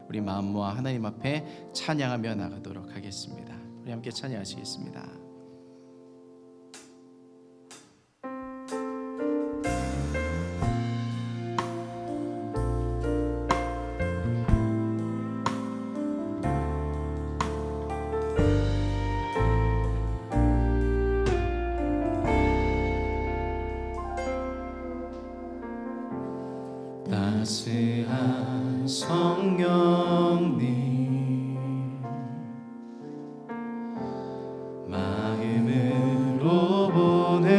우리 마음 모아 하나님 앞에 찬양하며 나가도록 하겠습니다. 우리 함께 찬양하시겠습니다. 따스한 성령님 마음으로 보내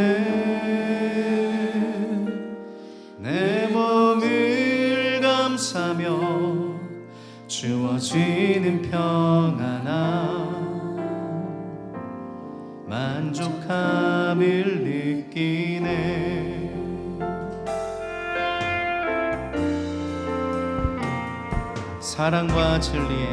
내 몸을 감싸며 주어지는 평안함 만족함을 느끼네. 사랑과 진리에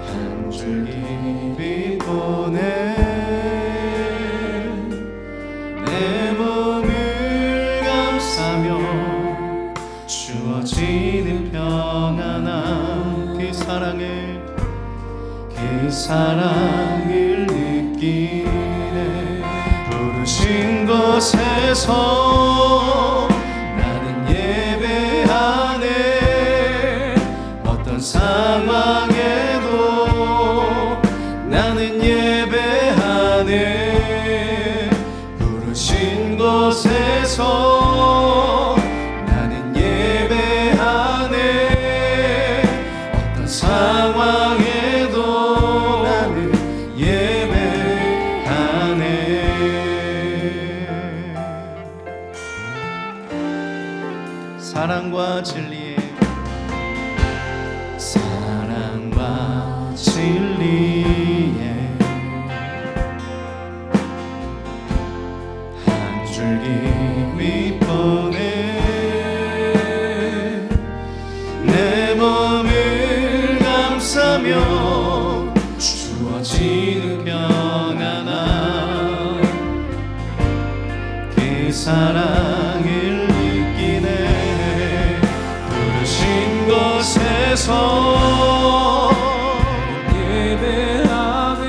한 줄기 빛 보내 내 몸을 감싸며 주어지는 평안함 그 사랑을 느끼네. 부르신 곳에서 나는 예배하네. 어떤 상황에도 나는 예배하네. 부르신 곳에서 나는 예배하네. 어떤 상황에도 나는 예배하네. 사랑과 진리에 한 줄기 빛 보내 내 몸을 감싸며 주어지는 평안함 그 사랑을 느끼네. 부르신 곳에서 예배하네.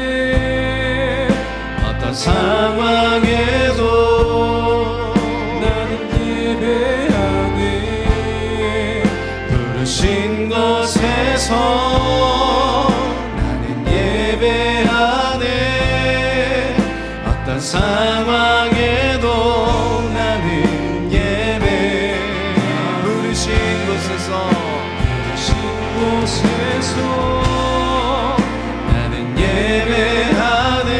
어떤 상황에도 나는 예배하네. 부르신 곳에서 나는 예배하네. 어떤 상황에도 나는 예배. 부르신 곳에서 나는 예배하네.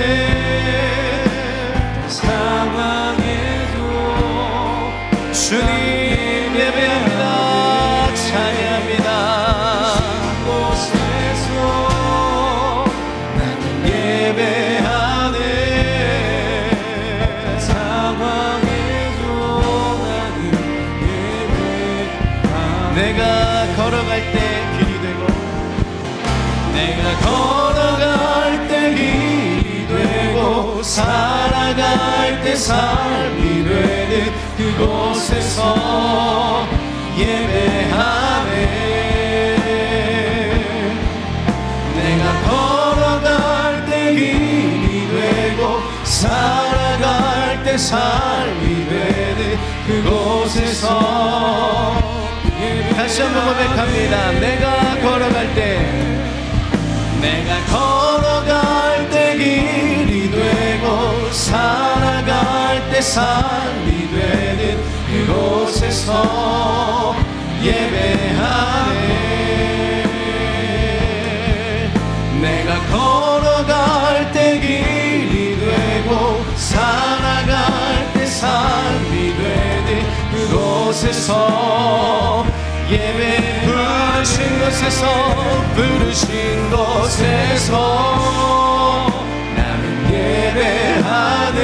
상황에도 주님 예배합니다. 찬양합니다. 곳에서 나는 예배하네. 상황에도 나는 예배하네. 내가 걸어갈 때 길이 되고 내가 걸어갈 때 길이 되고 살아갈 때 삶이 되는 그곳에서 예배하네. 내가 걸어갈 때 길이 되고 살아갈 때 삶이 되는 그곳에서 다시 한번 고백합니다. 내가 걸어갈 때 길이 되고 살아갈 때 삶이 되는 그곳에서 예배하네. 내가 걸어갈 때 길이 되고 살아갈 때 삶이 되는 그곳에서 예배. 부르신 곳에서 나는 예배하네.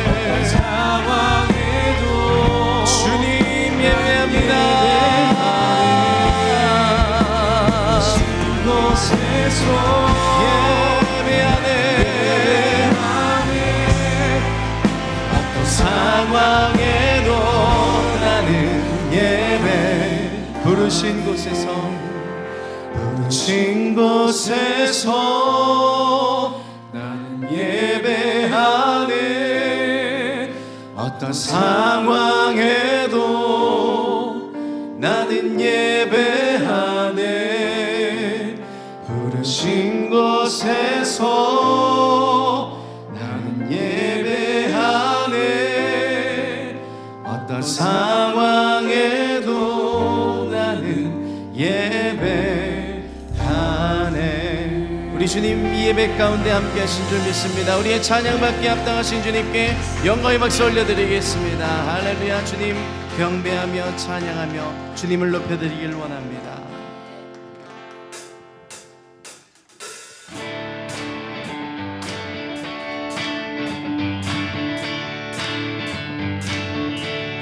어떤 상황에도 주님 예배합니다. 부르신 곳에서 예배하네. 상황에도 나는 예배 부르신 곳에서 나는 예배하네. 어떤 상황에도 나는 예배하네. 부르신 곳에서 나는 예배하네. 어떤 상황에도 나는 예배하네. 우리 주님 이 예배 가운데 함께 하신 줄 믿습니다. 우리의 찬양받기에 합당하신 주님께 영광의 박수 올려드리겠습니다. 할렐루야. 주님 경배하며 찬양하며 주님을 높여드리길 원합니다.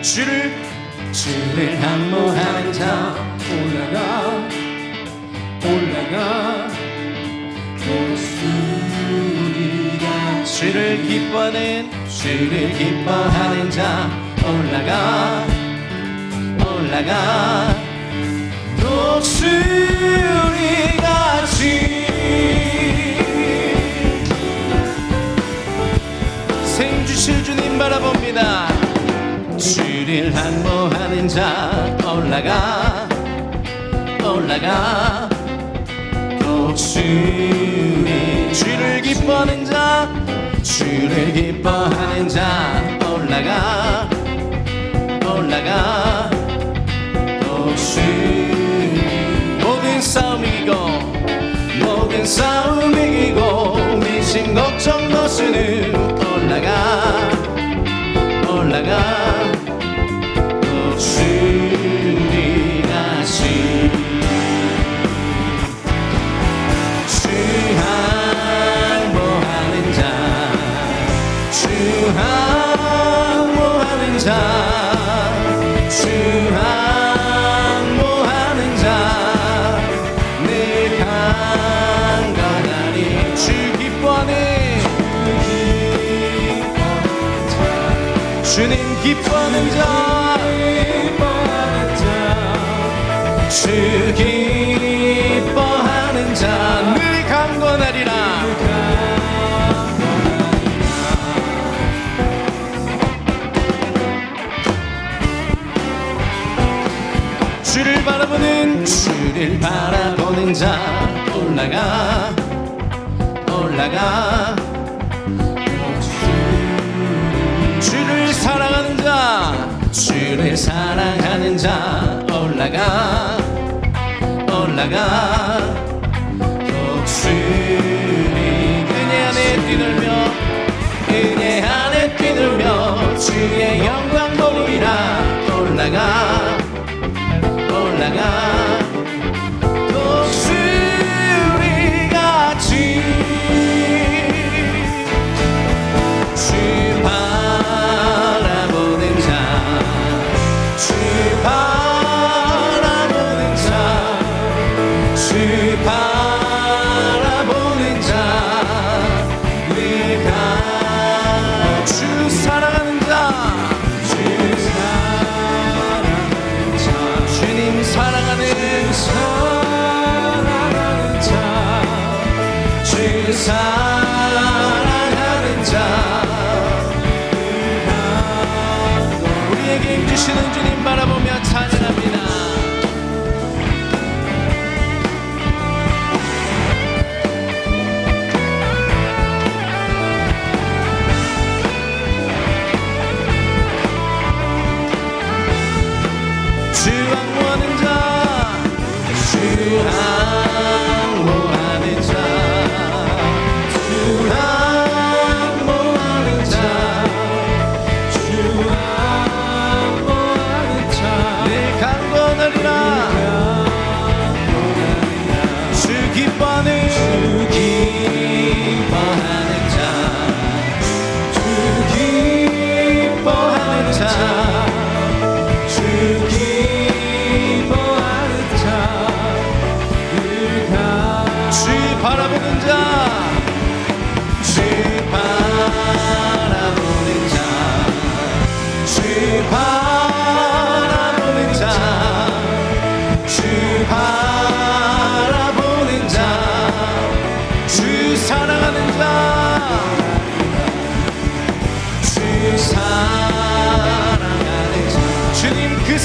주를 한모하는 자 올라가 목소리가 주를 기뻐하는 자 올라가 독수리같이 생주실 주님 바라봅니다. 주를 한모하는 자 올라가 독수리 주를 기뻐하는 자 올라가 독수리 모든 싸움 이기고 미신 걱정 벗으는 올라가 독수리같이 주 항모하는 자 늘 강건하니 주 기뻐하는 주님 기뻐하는 자 주 기뻐하는 자 늘 강건하리라. 주를 바라보는 자 올라가 주를 사랑하는 자 올라가 독수리 은혜 안에 뛰놀며 주의 영광 보리라. 올라가 독수리같이 주 바라보는 자 주 사랑하는 자 주님 사랑하는 자 주 사랑하는 자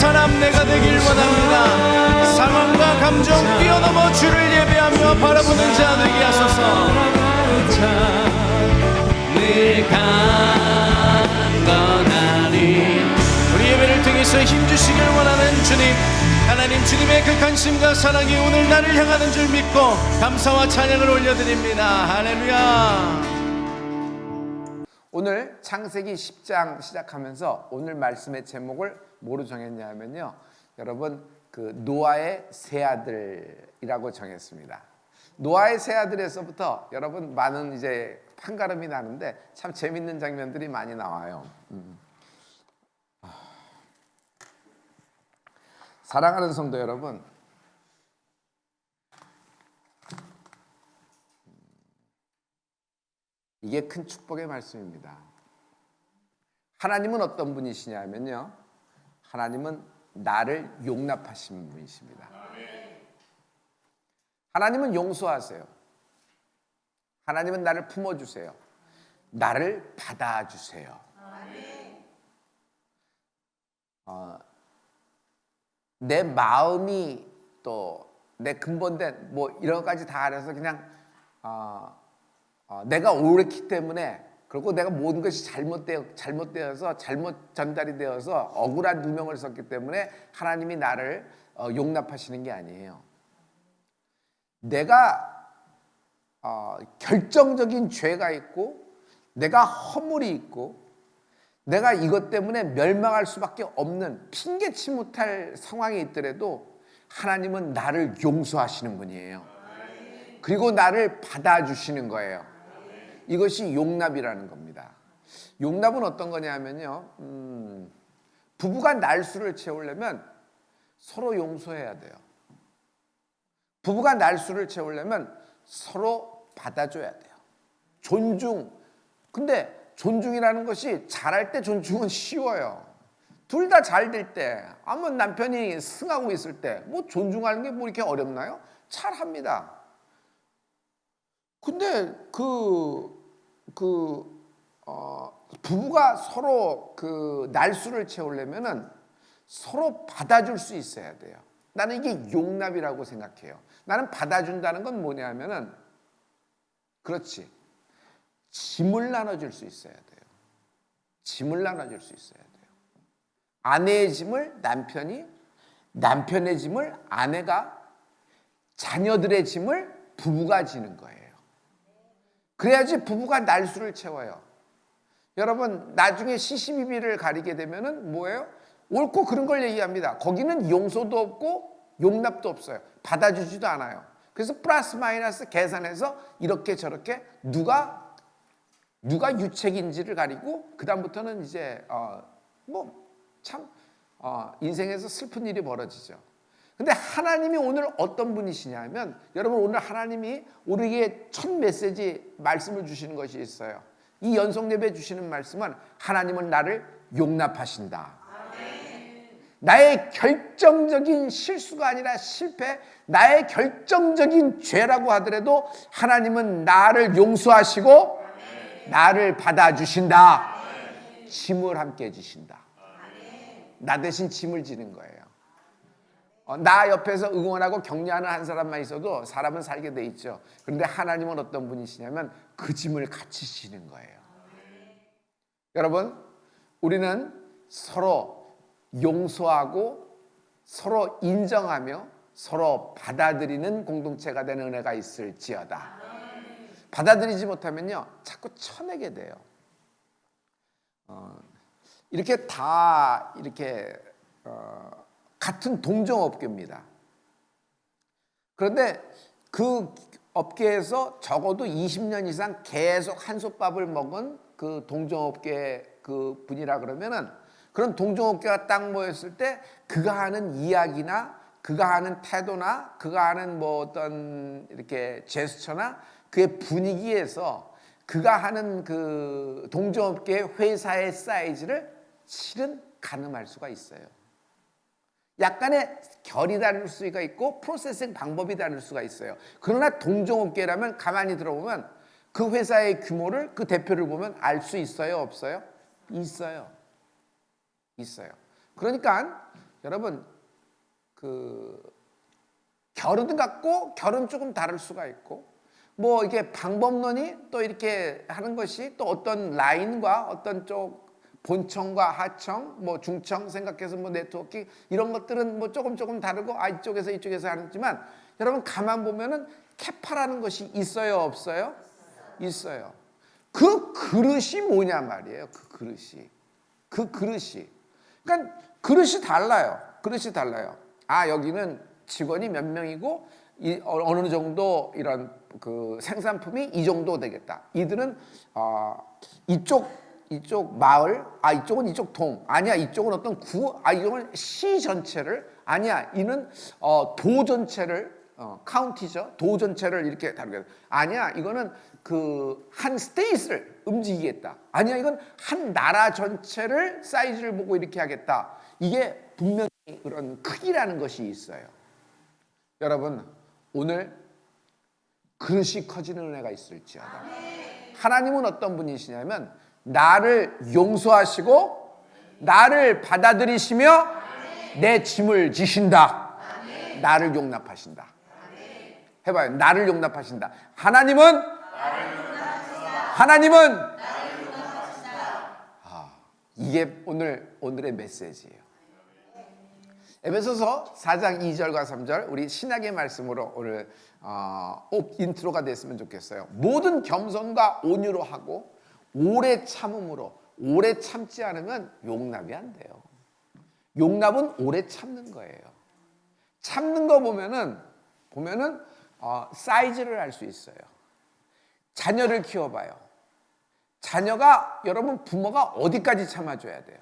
사람 내가 되길 원합니다. 상황과 감정 뛰어넘어 주를 예배하며 바라보는 자 되게 하소서. 늘 강건하리. 우리 예배를 통해서 힘주시길 원하는 주님, 하나님 주님의 그 관심과 사랑이 오늘 나를 향하는 줄 믿고 감사와 찬양을 올려드립니다. 할렐루야. 오늘 창세기 10장 시작하면서 오늘 말씀의 제목을 뭐로 정했냐면요, 여러분 그 노아의 세 아들이라고 정했습니다. 노아의 세 아들에서부터 여러분 많은 이제 판가름이 나는데 참 재밌는 장면들이 많이 나와요. 사랑하는 성도 여러분, 이게 큰 축복의 말씀입니다. 하나님은 어떤 분이시냐면요, 하나님은 나를 용납하시는 분이십니다. 하나님은 용서하세요. 하나님은 나를 품어주세요. 나를 받아주세요. 내 마음이 또 내 근본된 뭐 이런 것까지 다 알아서 그냥 내가 옳기 때문에, 그리고 내가 모든 것이 잘못되어서 잘못 전달이 되어서 억울한 누명을 썼기 때문에 하나님이 나를 용납하시는 게 아니에요. 내가 결정적인 죄가 있고 내가 허물이 있고 내가 이것 때문에 멸망할 수밖에 없는 핑계치 못할 상황이 있더라도 하나님은 나를 용서하시는 분이에요. 그리고 나를 받아주시는 거예요. 이것이 용납이라는 겁니다. 용납은 어떤 거냐면요, 부부가 날수를 채우려면 서로 용서해야 돼요. 부부가 날수를 채우려면 서로 받아줘야 돼요. 존중. 근데 존중이라는 것이 잘할 때 존중은 쉬워요. 둘 다 잘 될 때, 아무 남편이 승하고 있을 때 뭐 존중하는 게 뭐 이렇게 어렵나요? 잘합니다. 근데 부부가 서로 그 날수를 채우려면은 서로 받아줄 수 있어야 돼요. 나는 이게 용납이라고 생각해요. 나는 받아준다는 건 뭐냐면은, 그렇지, 짐을 나눠줄 수 있어야 돼요. 짐을 나눠줄 수 있어야 돼요. 아내의 짐을 남편이, 남편의 짐을 아내가, 자녀들의 짐을 부부가 지는 거예요. 그래야지 부부가 날수를 채워요. 여러분, 나중에 시시비비를 가리게 되면은 뭐예요? 옳고 그른 걸 얘기합니다. 거기는 용서도 없고 용납도 없어요. 받아주지도 않아요. 그래서 플러스 마이너스 계산해서 이렇게 저렇게 누가 유책인지를 가리고, 그 다음부터는 이제 인생에서 슬픈 일이 벌어지죠. 근데 하나님이 오늘 어떤 분이시냐면, 여러분 오늘 하나님이 우리에게 첫 메시지 말씀을 주시는 것이 있어요. 이 연속 예배 주시는 말씀은 하나님은 나를 용납하신다. 나의 결정적인 실수가 아니라 실패, 나의 결정적인 죄라고 하더라도 하나님은 나를 용서하시고 나를 받아주신다. 짐을 함께 해주신다. 나 대신 짐을 지는 거예요. 나 옆에서 응원하고 격려하는 한 사람만 있어도 사람은 살게 돼 있죠. 그런데 하나님은 어떤 분이시냐면 그 짐을 같이 지는 거예요. 여러분, 우리는 서로 용서하고 서로 인정하며 서로 받아들이는 공동체가 되는 은혜가 있을지어다. 받아들이지 못하면요, 자꾸 쳐내게 돼요. 이렇게 다 이렇게 같은 동종업계입니다. 그런데 그 업계에서 적어도 20년 이상 계속 한솥밥을 먹은 그 동종업계 그 분이라 그러면은, 그런 동종업계가 딱 모였을 때 그가 하는 이야기나 그가 하는 태도나 그가 하는 뭐 어떤 이렇게 제스처나 그의 분위기에서 그가 하는 그 동종업계의 회사의 사이즈를 실은 가늠할 수가 있어요. 약간의 결이 다를 수가 있고 프로세싱 방법이 다를 수가 있어요. 그러나 동종업계라면 가만히 들어보면 그 회사의 규모를, 그 대표를 보면 알 수 있어요, 없어요? 있어요. 있어요. 그러니까 여러분 결혼 같고 결혼 조금 다를 수가 있고 뭐 이게 방법론이 또 이렇게 하는 것이 또 어떤 라인과 어떤 쪽 본청과 하청 뭐 중청 생각해서 뭐 네트워킹 이런 것들은 뭐 조금 다르고 이쪽에서 하지만 여러분 가만 보면은 캐파라는 것이 있어요 없어요? 있어요. 그 그릇이 뭐냐 말이에요. 그 그릇이 그러니까 그릇이 달라요. 여기는 직원이 몇 명이고 어느 정도 이런 그 생산품이 이 정도 되겠다. 이들은 이쪽 마을, 이쪽은 이쪽 동, 아니야 이쪽은 어떤 구, 이쪽은 시 전체를, 아니야 이는 도 전체를 카운티죠. 도 전체를 이렇게 다루겠다. 아니야 이거는 그 한 스테이트를 움직이겠다. 아니야 이건 한 나라 전체를 사이즈를 보고 이렇게 하겠다. 이게 분명히 그런 크기라는 것이 있어요. 여러분 오늘 그릇이 커지는 은혜가 있을지어다. 하나님은 어떤 분이시냐면 나를 용서하시고 나를 받아들이시며 내 짐을 지신다. 나를 용납하신다. 해봐요. 나를 용납하신다. 하나님은 이게 오늘의 메시지예요. 에베소서 4장 2절과 3절 우리 신약의 말씀으로 오늘 인트로가 됐으면 좋겠어요. 모든 겸손과 온유로 하고 오래 참음으로, 오래 참지 않으면 용납이 안 돼요. 용납은 오래 참는 거예요. 참는 거 보면은 사이즈를 알 수 있어요. 자녀를 키워봐요. 자녀가 여러분 부모가 어디까지 참아줘야 돼요?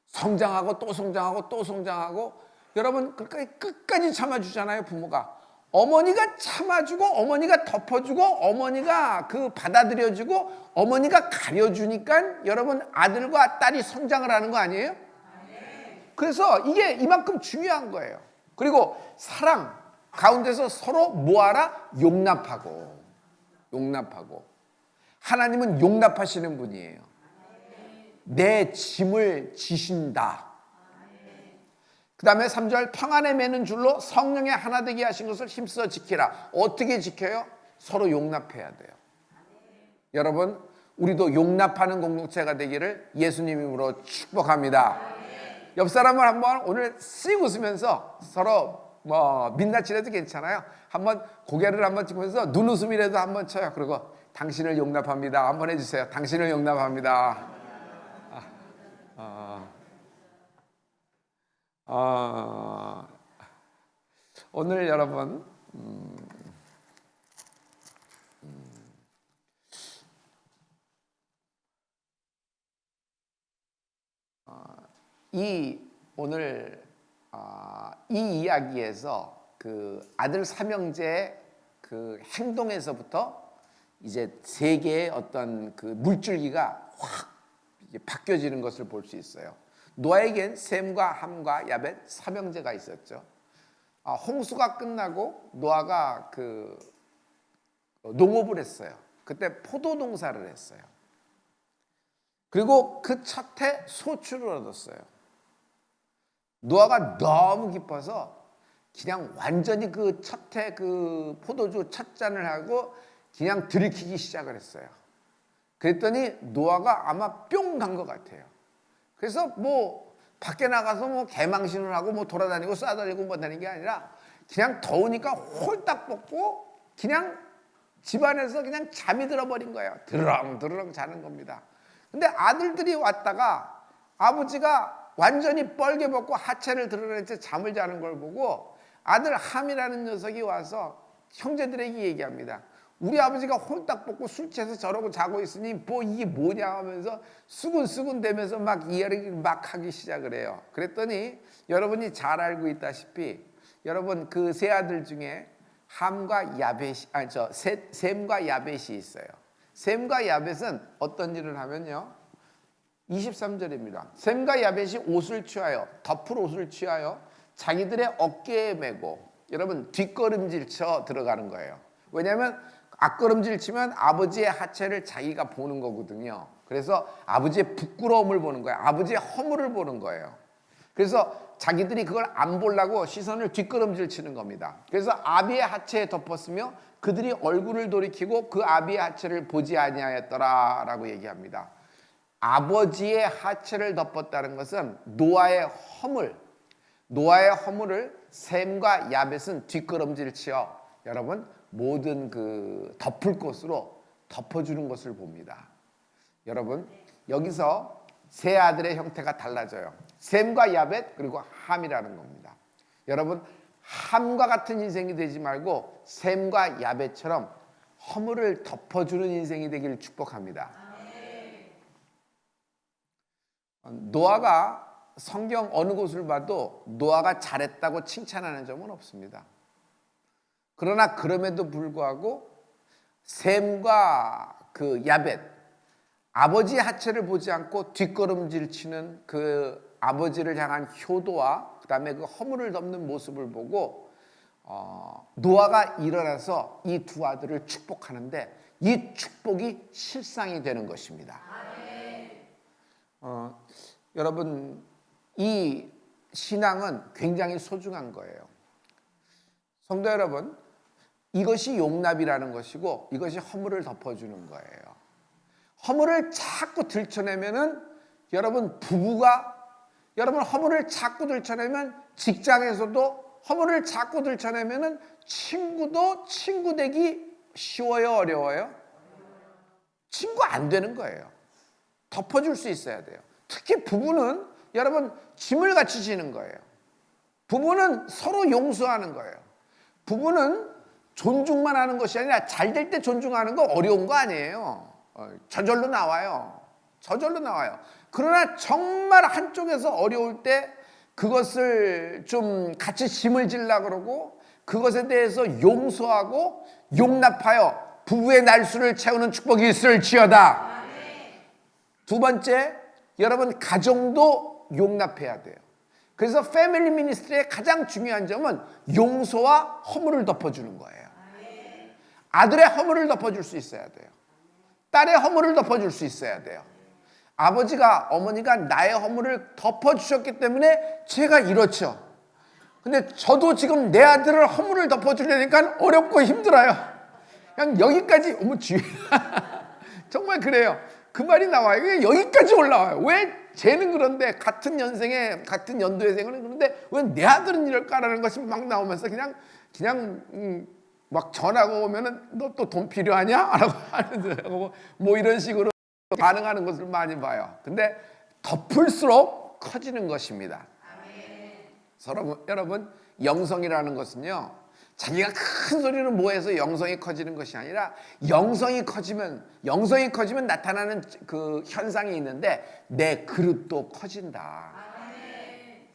성장하고 또 성장하고 또 성장하고 여러분 끝까지 참아주잖아요. 부모가 어머니가 참아주고 어머니가 덮어주고 어머니가 그 받아들여주고 어머니가 가려주니까 여러분 아들과 딸이 성장을 하는 거 아니에요? 그래서 이게 이만큼 중요한 거예요. 그리고 사랑 가운데서 서로 뭐하라? 용납하고 하나님은 용납하시는 분이에요. 내 짐을 지신다. 그 다음에 3절 평안에 매는 줄로 성령의 하나 되게 하신 것을 힘써 지키라. 어떻게 지켜요? 서로 용납해야 돼요. 여러분 우리도 용납하는 공동체가 되기를 예수님 이름으로 축복합니다. 옆 사람을 한번 오늘 씩 웃으면서 서로 뭐 민낯이라도 괜찮아요. 한번 고개를 한번 찍으면서 눈웃음이라도 한번 쳐요. 그리고 당신을 용납합니다. 한번 해주세요. 당신을 용납합니다. 오늘 여러분 이 이야기에서 그 아들 삼형제의 그 행동에서부터 이제 세계의 어떤 그 물줄기가 확 바뀌어지는 것을 볼 수 있어요. 노아에겐 셈과 함과 야벳 삼형제가 있었죠. 홍수가 끝나고 노아가 그 농업을 했어요. 그때 포도 농사를 했어요. 그리고 그 첫 해 소출을 얻었어요. 노아가 너무 기뻐서 그냥 완전히 그 첫 해 그 포도주 첫 잔을 하고 그냥 들이키기 시작을 했어요. 그랬더니 노아가 아마 뿅 간 것 같아요. 그래서 뭐 밖에 나가서 뭐 개망신을 하고 뭐 돌아다니고 싸다니고 뭐 다니는 게 아니라 그냥 더우니까 홀딱 벗고 그냥 집안에서 그냥 잠이 들어버린 거예요. 드렁드렁 자는 겁니다. 근데 아들들이 왔다가 아버지가 완전히 뻘게 벗고 하체를 드러낸 채 잠을 자는 걸 보고 아들 함이라는 녀석이 와서 형제들에게 얘기합니다. 우리 아버지가 홀딱 벗고 술 취해서 저러고 자고 있으니 뭐 이게 뭐냐 하면서 수근수근 대면서 막 이야기를 막 하기 시작을 해요. 그랬더니 여러분이 잘 알고 있다시피 여러분 그 세 아들 중에 함과 야벳이 셈과 야벳이 있어요. 셈과 야벳은 어떤 일을 하면요. 23절입니다. 셈과 야벳이 옷을 취하여 덮을 옷을 취하여 자기들의 어깨에 메고 여러분 뒷걸음질 쳐 들어가는 거예요. 왜냐하면 앞걸음질 치면 아버지의 하체를 자기가 보는 거거든요. 그래서 아버지의 부끄러움을 보는 거예요. 아버지의 허물을 보는 거예요. 그래서 자기들이 그걸 안 보려고 시선을 뒷걸음질 치는 겁니다. 그래서 아비의 하체에 덮었으며 그들이 얼굴을 돌이키고 그 아비의 하체를 보지 아니하였더라라고 얘기합니다. 아버지의 하체를 덮었다는 것은 노아의 허물을 셈과 야벳은 뒷걸음질 치어 여러분 모든 그 덮을 곳으로 덮어주는 것을 봅니다. 여러분 여기서 세 아들의 형태가 달라져요. 셈과 야벳 그리고 함이라는 겁니다. 여러분 함과 같은 인생이 되지 말고 셈과 야벳처럼 허물을 덮어주는 인생이 되기를 축복합니다. 노아가 성경 어느 곳을 봐도 노아가 잘했다고 칭찬하는 점은 없습니다. 그러나 그럼에도 불구하고 셈과 그 야벳 아버지의 하체를 보지 않고 뒷걸음질 치는 그 아버지를 향한 효도와 그 다음에 그 허물을 덮는 모습을 보고 노아가 일어나서 이 두 아들을 축복하는데 이 축복이 실상이 되는 것입니다. 여러분 이 신앙은 굉장히 소중한 거예요. 성도 여러분 이것이 용납이라는 것이고 이것이 허물을 덮어주는 거예요. 허물을 자꾸 들춰내면은 여러분 부부가 여러분 허물을 자꾸 들춰내면 직장에서도 허물을 자꾸 들춰내면은 친구도 친구 되기 쉬워요 어려워요? 친구 안 되는 거예요. 덮어줄 수 있어야 돼요. 특히 부부는 여러분 짐을 같이 지는 거예요. 부부는 서로 용서하는 거예요. 부부는 존중만 하는 것이 아니라 잘 될 때 존중하는 거 어려운 거 아니에요. 저절로 나와요. 그러나 정말 한쪽에서 어려울 때 그것을 좀 같이 짐을 지려고 그러고 그것에 대해서 용서하고 용납하여 부부의 날수를 채우는 축복이 있을지어다. 두 번째, 여러분 가정도 용납해야 돼요. 그래서 패밀리 미니스트리의 가장 중요한 점은 용서와 허물을 덮어주는 거예요. 아들의 허물을 덮어줄 수 있어야 돼요. 딸의 허물을 덮어줄 수 있어야 돼요. 아버지가 어머니가 나의 허물을 덮어주셨기 때문에 제가 이렇죠. 근데 저도 지금 내 아들을 허물을 덮어주려니까 어렵고 힘들어요. 그냥 여기까지 정말 그래요. 그 말이 나와요. 여기까지 올라와요. 왜 쟤는 그런데 같은 연생에 같은 연도의 생은 그런데 왜 내 아들은 이럴까라는 것이 막 나오면서 그냥 막 전화가 오면은 너 또 돈 필요하냐? 라고 하는 뭐 이런 식으로 반응하는 것을 많이 봐요. 근데 덮을수록 커지는 것입니다. 여러분 영성이라는 것은요 자기가 큰 소리를 모아서 영성이 커지는 것이 아니라 영성이 커지면 나타나는 그 현상이 있는데 내 그릇도 커진다.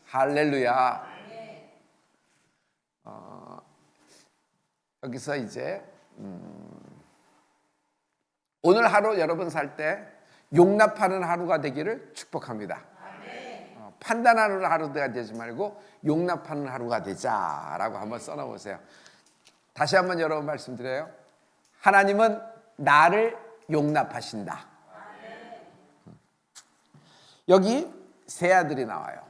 할렐루야. 여기서 이제 오늘 하루 여러분 살 때 용납하는 하루가 되기를 축복합니다. 판단하는 하루가 되지 말고 용납하는 하루가 되자라고 한번 써놓으세요. 다시 한번 여러분 말씀드려요. 하나님은 나를 용납하신다. 여기 세 아들이 나와요.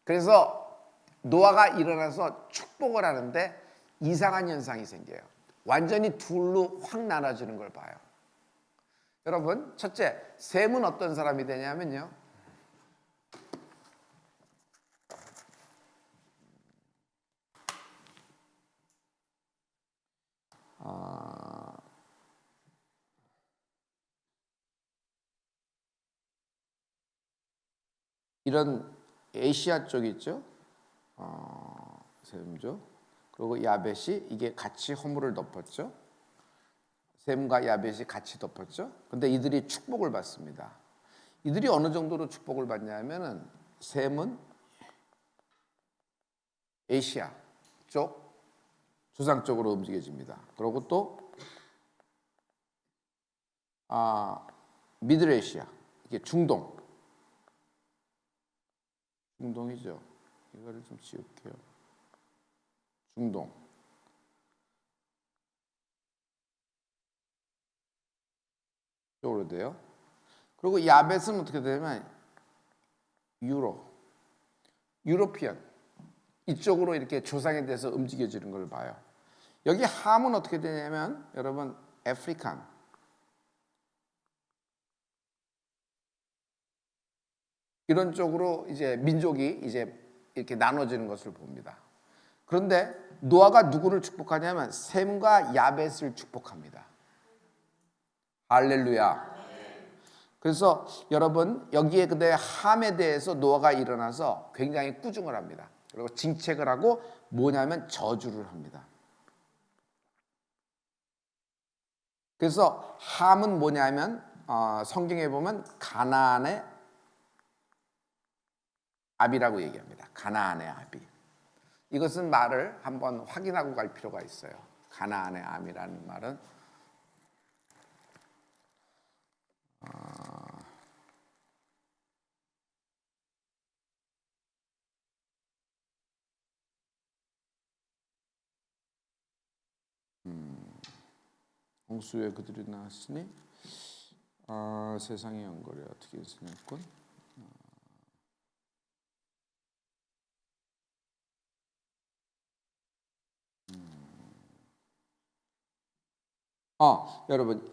그래서 노아가 일어나서 축복을 하는데 이상한 현상이 생겨요. 완전히 둘로 확 나눠지는 걸 봐요. 여러분, 첫째, 셈은 어떤 사람이 되냐면요. 이런 에시아 쪽 있죠? 셈죠. 그리고 야벳이 이게 같이 허물을 덮었죠. 셈과 야벳이 같이 덮었죠. 근데 이들이 축복을 받습니다. 이들이 어느 정도로 축복을 받냐면은 셈은 에시아 쪽 조상 쪽으로 움직여집니다. 그리고 또 미드레시아 이게 중동이죠. 이거를 좀 지울게요. 중동. 쪽으로 돼요. 그리고 야벳은 어떻게 되냐면 유로. 유로피언 이쪽으로 이렇게 조상에 대해서 움직여지는 걸 봐요. 여기 함은 어떻게 되냐면 여러분 아프리칸 이런 쪽으로 이제 민족이 이제 이렇게 나눠지는 것을 봅니다. 그런데 노아가 누구를 축복하냐면 셈과 야벳을 축복합니다. 할렐루야. 그래서 여러분 여기에 그대 함에 대해서 노아가 일어나서 굉장히 꾸중을 합니다. 그리고 징책을 하고 뭐냐면 저주를 합니다. 그래서 함은 뭐냐면 성경에 보면 가나안의 아비라고 얘기합니다. 가나안의 아비. 이것은 말을 한번 확인하고 갈 필요가 있어요. 가나안의 아비라는 말은 홍수에 그들이 나왔으니 세상의 연고리 어떻게 했으냐군. 여러분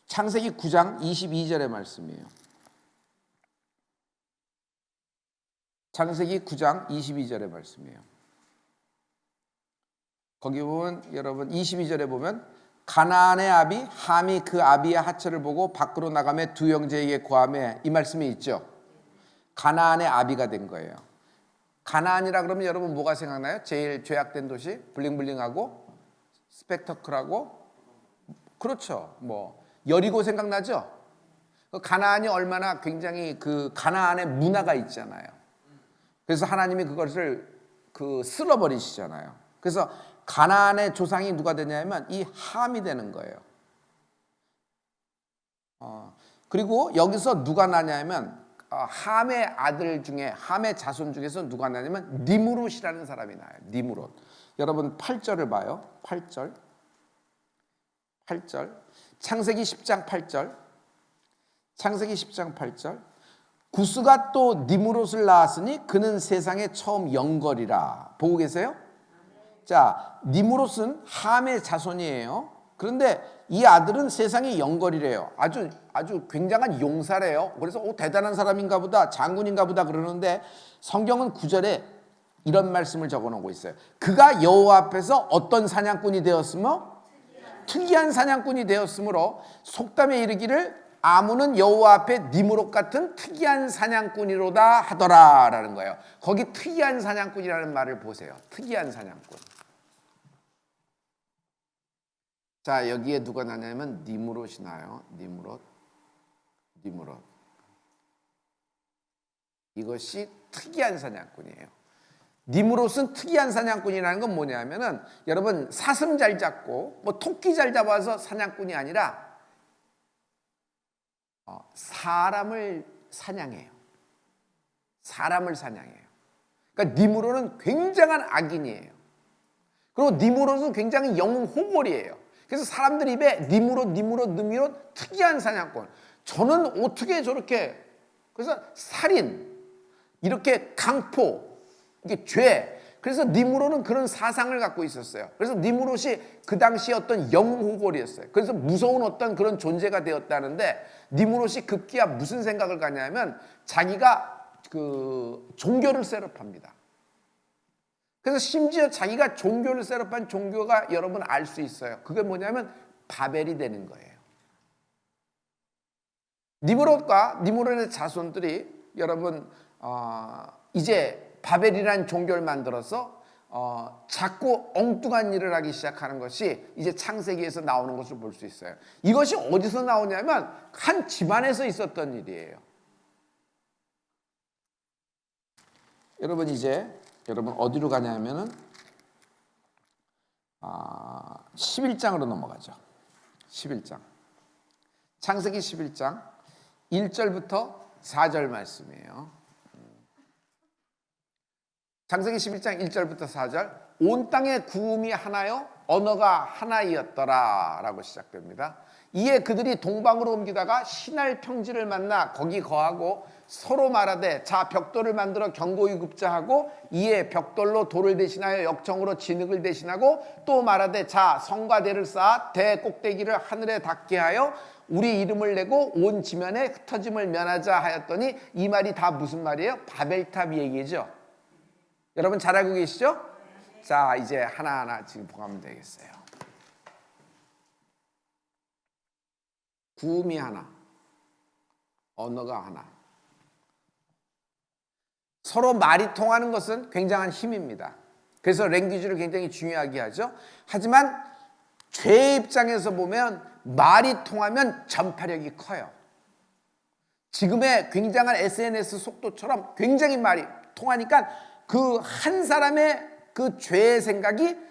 창세기 9장 22절의 말씀이에요. 창세기 9장 22절의 말씀이에요. 거기 보면 여러분 22절에 보면 가나안의 아비 함이 그 아비의 하체를 보고 밖으로 나가며 두 형제에게 고하며 이 말씀이 있죠. 가나안의 아비가 된 거예요. 가나안이라 그러면 여러분 뭐가 생각나요? 제일 죄악된 도시 블링블링하고 스펙터클하고 그렇죠. 뭐 여리고 생각나죠? 가나안이 얼마나 굉장히 그 가나안의 문화가 있잖아요. 그래서 하나님이 그것을 쓸어버리시잖아요. 그래서 가나안의 조상이 누가 되냐면 이 함이 되는 거예요. 그리고 여기서 누가 나냐면 함의 아들 중에 함의 자손 중에서 누가 나냐면 니무롯이라는 사람이 나요. 니무롯. 여러분 8절을 봐요. 8절. 창세기 10장 8절. 창세기 10장 8절. 구스가 또 니무롯을 낳았으니 그는 세상에 처음 영걸이라. 보고 계세요? 자, 니무롯은 함의 자손이에요. 그런데 이 아들은 세상의 영걸이래요. 아주 굉장한 용사래요. 그래서 대단한 사람인가 보다, 장군인가 보다 그러는데 성경은 9절에 이런 말씀을 적어놓고 있어요. 그가 여호와 앞에서 어떤 사냥꾼이 되었으며 특이한 사냥꾼이 되었으므로 속담에 이르기를 아무는 여호와 앞에 니무롯 같은 특이한 사냥꾼이로다 하더라라는 거예요. 거기 특이한 사냥꾼이라는 말을 보세요. 특이한 사냥꾼. 자, 여기에 누가 나냐면 니무롯이 나요. 니무롯. 이것이 특이한 사냥꾼이에요. 니무롯은 특이한 사냥꾼이라는 건 뭐냐면은 여러분 사슴 잘 잡고 뭐 토끼 잘 잡아서 사냥꾼이 아니라 사람을 사냥해요. 그러니까 니무롯은 굉장한 악인이에요. 그리고 니무롯은 굉장히 영웅호골이에요. 그래서 사람들 입에 니무롯 특이한 사냥꾼. 저는 어떻게 저렇게 그래서 살인 이렇게 강포 이게 죄. 그래서 니무롯은 그런 사상을 갖고 있었어요. 그래서 니무롯이 그 당시 어떤 영웅호골이었어요. 그래서 무서운 어떤 그런 존재가 되었다는데 니무롯이 급기야 무슨 생각을 갖냐면 자기가 그 종교를 셋업합니다. 그래서 심지어 자기가 종교를 셋업한 종교가 여러분 알 수 있어요. 그게 뭐냐면 바벨이 되는 거예요. 니무롯과 니무롯의 자손들이 여러분 이제 바벨이라는 종교를 만들어서 자꾸 엉뚱한 일을 하기 시작하는 것이 이제 창세기에서 나오는 것을 볼 수 있어요. 이것이 어디서 나오냐면 한 집안에서 있었던 일이에요. 여러분 이제 여러분 어디로 가냐면은 11장으로 넘어가죠. 11장. 창세기 11장 1절부터 4절 말씀이에요. 창세기 11장 1절부터 4절. 온 땅의 구음이 하나요 언어가 하나이었더라 라고 시작됩니다. 이에 그들이 동방으로 옮기다가 신할 평지를 만나 거기 거하고 서로 말하되 자 벽돌을 만들어 경고히 굽자 하고 이에 벽돌로 돌을 대신하여 역청으로 진흙을 대신하고 또 말하되 자 성과 대를 쌓아 대 꼭대기를 하늘에 닿게 하여 우리 이름을 내고 온 지면에 흩어짐을 면하자 하였더니 이 말이 다 무슨 말이에요? 바벨탑 얘기죠. 여러분 잘 알고 계시죠? 자 이제 하나하나 지금 보면 되겠어요. 구음이 하나, 언어가 하나. 서로 말이 통하는 것은 굉장한 힘입니다. 그래서 랭귀지를 굉장히 중요하게 하죠. 하지만 죄의 입장에서 보면 말이 통하면 전파력이 커요. 지금의 굉장한 SNS 속도처럼 굉장히 말이 통하니까 그 한 사람의 그 죄의 생각이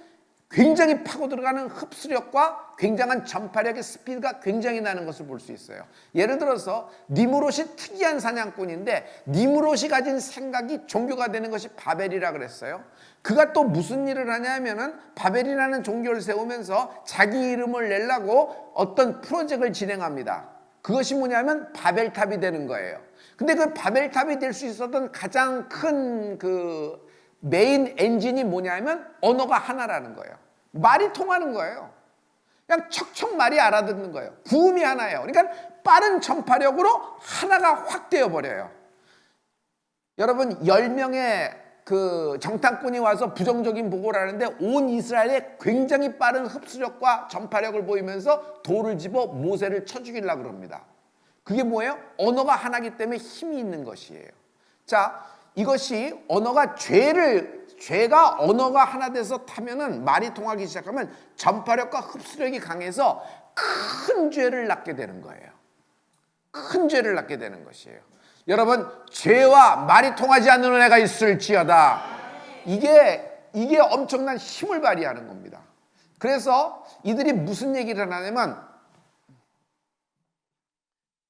굉장히 파고 들어가는 흡수력과 굉장한 전파력의 스피드가 굉장히 나는 것을 볼 수 있어요. 예를 들어서 니무롯이 특이한 사냥꾼인데 니무롯이 가진 생각이 종교가 되는 것이 바벨이라 그랬어요. 그가 또 무슨 일을 하냐면은 바벨이라는 종교를 세우면서 자기 이름을 내려고 어떤 프로젝트를 진행합니다. 그것이 뭐냐면 바벨탑이 되는 거예요. 근데 그 바벨탑이 될 수 있었던 가장 큰 그 메인 엔진이 뭐냐면 언어가 하나라는 거예요. 말이 통하는 거예요. 그냥 척척 말이 알아듣는 거예요. 구음이 하나예요. 그러니까 빠른 전파력으로 하나가 확 되어 버려요. 여러분 10명의 그 정탐꾼이 와서 부정적인 보고를 하는데 온 이스라엘에 굉장히 빠른 흡수력과 전파력을 보이면서 돌을 집어 모세를 쳐 죽이려고 그럽니다. 그게 뭐예요? 언어가 하나이기 때문에 힘이 있는 것이에요. 자, 이것이 언어가 죄가 언어가 하나 돼서 타면은 말이 통하기 시작하면 전파력과 흡수력이 강해서 큰 죄를 낳게 되는 거예요. 큰 죄를 낳게 되는 것이에요. 여러분, 죄와 말이 통하지 않는 은혜가 있을지어다. 이게 엄청난 힘을 발휘하는 겁니다. 그래서 이들이 무슨 얘기를 하냐면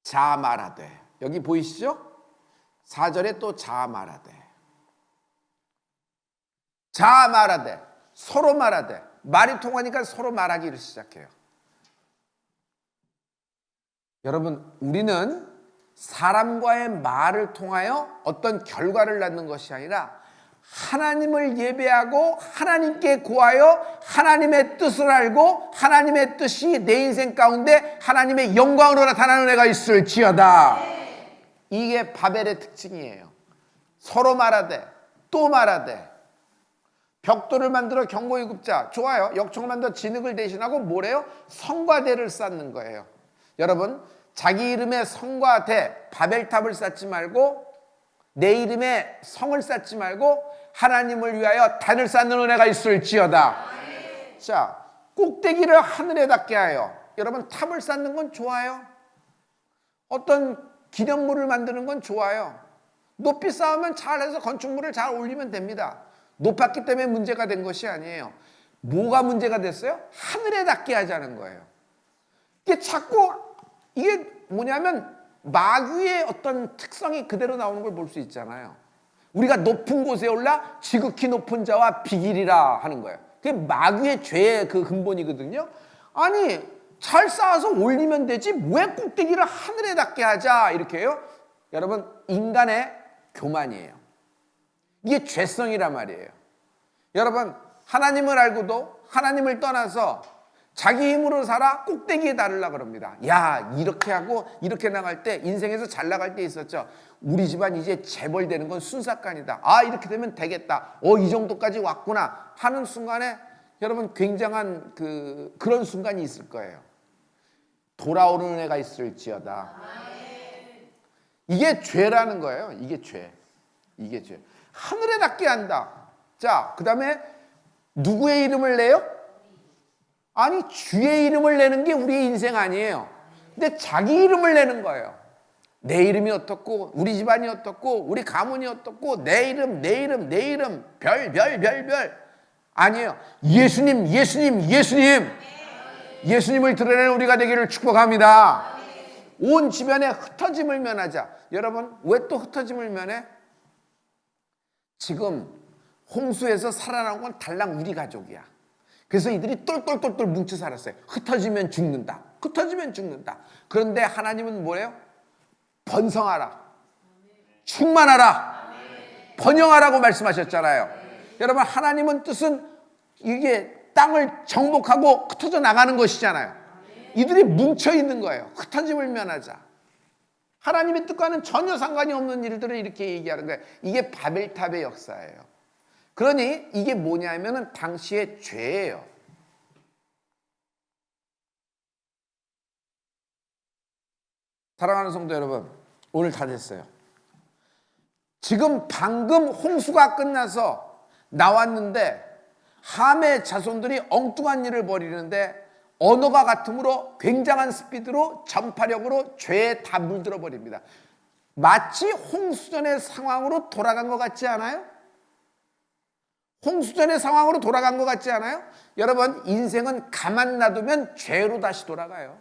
자말하되, 여기 보이시죠? 4절에 또 자말하되, 자말하되, 서로 말하되, 말이 통하니까 서로 말하기를 시작해요. 여러분, 우리는 사람과의 말을 통하여 어떤 결과를 낳는 것이 아니라 하나님을 예배하고 하나님께 구하여 하나님의 뜻을 알고 하나님의 뜻이 내 인생 가운데 하나님의 영광으로 나타나는 애가 있을지어다. 이게 바벨의 특징이에요. 서로 말하되 또 말하되 벽돌을 만들어 경고히 굽자. 좋아요. 역청을 만들어 진흙을 대신하고 뭐래요? 성과 대를 쌓는 거예요. 여러분, 자기 이름의 성과 대, 바벨탑을 쌓지 말고 내 이름의 성을 쌓지 말고 하나님을 위하여 단을 쌓는 은혜가 있을지어다. 자, 꼭대기를 하늘에 닿게 하여. 여러분, 탑을 쌓는 건 좋아요. 어떤 기념물을 만드는 건 좋아요. 높이 쌓으면 잘해서 건축물을 잘 올리면 됩니다. 높았기 때문에 문제가 된 것이 아니에요. 뭐가 문제가 됐어요? 하늘에 닿게 하자는 거예요. 이게 자꾸 이게 뭐냐면 마귀의 어떤 특성이 그대로 나오는 걸 볼 수 있잖아요. 우리가 높은 곳에 올라 지극히 높은 자와 비기리라 하는 거예요. 그게 마귀의 죄의 그 근본이거든요. 아니 잘 쌓아서 올리면 되지 왜 꼭대기를 하늘에 닿게 하자 이렇게 해요? 여러분, 인간의 교만이에요. 이게 죄성이란 말이에요. 여러분, 하나님을 알고도 하나님을 떠나서 자기 힘으로 살아 꼭대기에 달으려고 그럽니다. 야, 이렇게 하고 이렇게 나갈 때 인생에서 잘 나갈 때 있었죠. 우리 집안 이제 재벌되는 건 순삭간이다. 아, 이렇게 되면 되겠다. 이 정도까지 왔구나 하는 순간에 여러분 굉장한 그런 순간이 있을 거예요. 돌아오는 은혜가 있을지어다. 이게 죄라는 거예요. 이게 죄. 이게 죄. 하늘에 닿게 한다. 자, 그 다음에 누구의 이름을 내요? 아니, 주의 이름을 내는 게 우리의 인생 아니에요. 근데 자기 이름을 내는 거예요. 내 이름이 어떻고 우리 집안이 어떻고 우리 가문이 어떻고 내 이름 별 아니에요. 예수님 예수님을 드러내는 우리가 되기를 축복합니다. 온 주변에 흩어짐을 면하자. 여러분, 왜 또 흩어짐을 면해? 지금 홍수에서 살아나온 건 달랑 우리 가족이야. 그래서 이들이 똘똘똘똘 뭉쳐 살았어요. 흩어지면 죽는다. 흩어지면 죽는다. 그런데 하나님은 뭐래요? 번성하라. 충만하라. 번영하라고 말씀하셨잖아요. 여러분, 하나님은 뜻은 이게 땅을 정복하고 흩어져 나가는 것이잖아요. 이들이 뭉쳐 있는 거예요. 흩어짐을 면하자. 하나님의 뜻과는 전혀 상관이 없는 일들을 이렇게 얘기하는 거예요. 이게 바벨탑의 역사예요. 그러니 이게 뭐냐면은 당시의 죄예요. 사랑하는 성도 여러분, 오늘 다 됐어요. 지금 방금 홍수가 끝나서 나왔는데 함의 자손들이 엉뚱한 일을 벌이는데 언어가 같으므로 굉장한 스피드로 전파력으로 죄에 다 물들어 버립니다. 마치 홍수전의 상황으로 돌아간 것 같지 않아요? 홍수전의 상황으로 돌아간 것 같지 않아요? 여러분, 인생은 가만 놔두면 죄로 다시 돌아가요.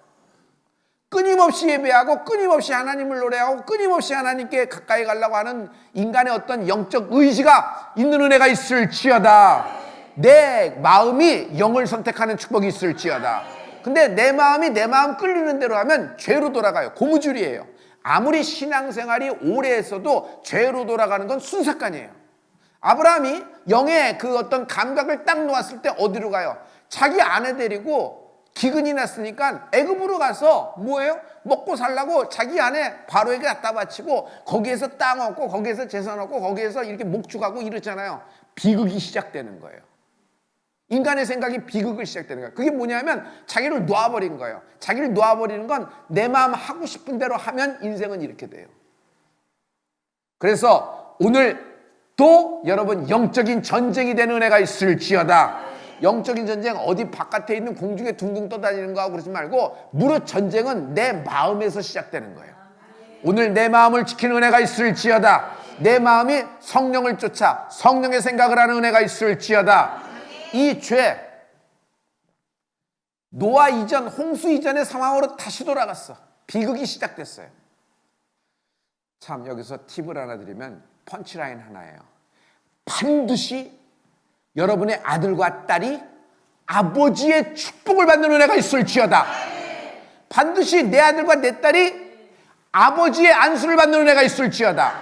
끊임없이 예배하고 끊임없이 하나님을 노래하고 끊임없이 하나님께 가까이 가려고 하는 인간의 어떤 영적 의지가 있는 은혜가 있을지어다. 내 마음이 영을 선택하는 축복이 있을지어다. 근데 내 마음이 내 마음 끌리는 대로 하면 죄로 돌아가요. 고무줄이에요. 아무리 신앙생활이 오래 했어도 죄로 돌아가는 건 순삭간이에요. 아브라함이 영의 그 어떤 감각을 딱 놓았을 때 어디로 가요? 자기 아내 데리고 기근이 났으니까 애굽으로 가서 뭐예요? 먹고 살라고 자기 아내 바로에게 갖다 바치고 거기에서 땅 얻고 거기에서 재산 얻고 거기에서 이렇게 목축하고 이러잖아요. 비극이 시작되는 거예요. 인간의 생각이 비극을 시작되는 거예요. 그게 뭐냐면 자기를 놓아버린 거예요. 자기를 놓아버리는 건 내 마음 하고 싶은 대로 하면 인생은 이렇게 돼요. 그래서 오늘 또 여러분 영적인 전쟁이 되는 은혜가 있을지어다. 영적인 전쟁 어디 바깥에 있는 공중에 둥둥 떠다니는 거하고 그러지 말고 무릇 전쟁은 내 마음에서 시작되는 거예요. 오늘 내 마음을 지키는 은혜가 있을지어다. 내 마음이 성령을 쫓아 성령의 생각을 하는 은혜가 있을지어다. 이 죄, 노아 이전, 홍수 이전의 상황으로 다시 돌아갔어. 비극이 시작됐어요. 참, 여기서 팁을 하나 드리면 펀치라인 하나예요. 반드시 여러분의 아들과 딸이 아버지의 축복을 받는 은혜가 있을지어다. 반드시 내 아들과 내 딸이 아버지의 안수를 받는 은혜가 있을지어다.